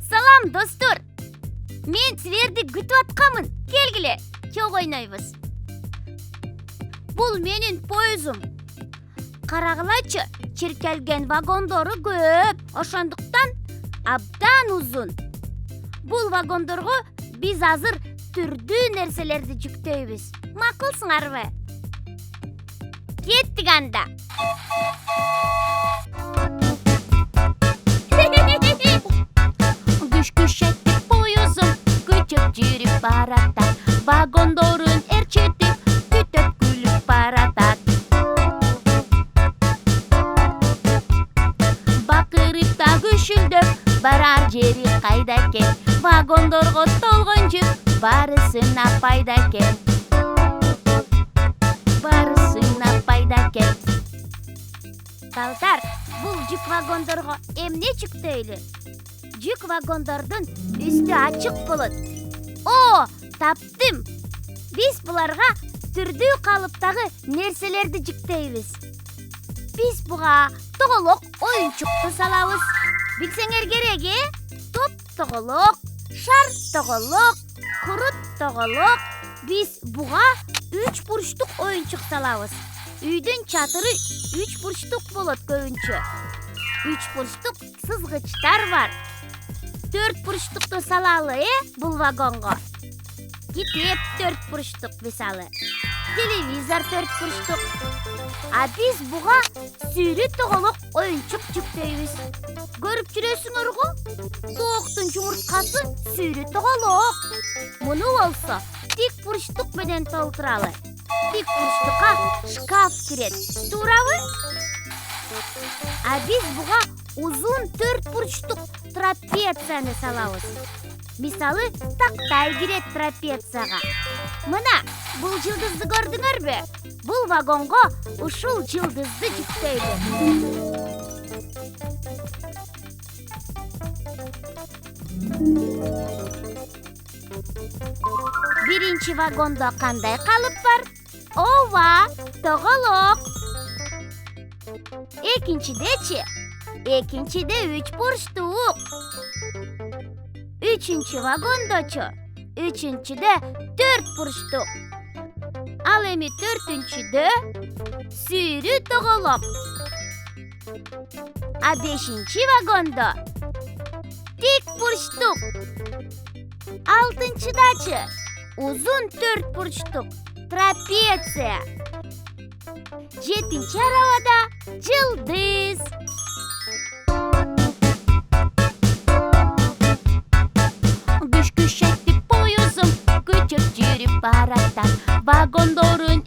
Салам, достор. Мен силерди күтүп атканмын. Келгиле, чогуу ойнойбуз. Бул менин поездум. Карагылачы, чиркелген вагондору көп, ошондуктан абдан узун. Бул вагондорго биз азыр түрдүү нерселерди жүктөйбүз. Макулсуңарбы? Кеттик анда. Күш-күшеттик поездум көчөп жүрүп баратат. Вагондорун ээрчитип, күтөп күлүп баратат. Бакырып да күшүлдөп, барар жери кайда экен? Вагондорго толгон жүк, барысына пайда экен. Барысына пайда экен. Балдар, бул жүк вагондорго эмне жүктөйлү? Жүк вагондордун үстү ачык болот. О, таптым. Биз буларга түрдүү калыптагы нерселерди жүктөйбүз. Биз буга тоголок оюнчукту салабыз. Билсеңер керек, Топ тоголок, шар тоголок, курут тоголок. Биз буга 3 бурчтук оюнчук салабыз. Үйдүн чатыры 3 бурчтук болот көбүнчө. 3 бурчтук сызгычтар бар. 4 бурчтукту салалы, бул вагонго. Китеп 4 бурчтук мисалы. Телевизор 4 бурчтук. А биз буга сүйрү тоголок оюнчук жүктөйбүз. Көрүп жүрөсүңөр го? Тооктун жумурткасы сүйрү тоголок. Муну болсо тик бурчтук менен толтуралы. Тик бурчтукка шкаф кирет. Туурабы? А биз буга узун 4 бурчтук трапецияны салабыз. Мисалы, тактай кирет трапецияга. Мына, бул жылдызды көрдүңөрбү? Бул вагонго ушул жылдызды жүктөйлү. Биринчи вагондо кандай калып бар? Ооба, тоголок. Экинчидечи? Экинчиде 3 бурчтук. Үчүнчү вагондочу? Үчүнчүдө 4 бурчтук. Ал эми 4-түнчүдө сүйрү тоголок. А 5-чи вагондо тик бурчтук. 6-чыдачы узун 4 бурчтук трапеция. 7-чи арабада жылдыз. Күш-күшеттик поездум көчөп жүрүп баратат. Вагондорун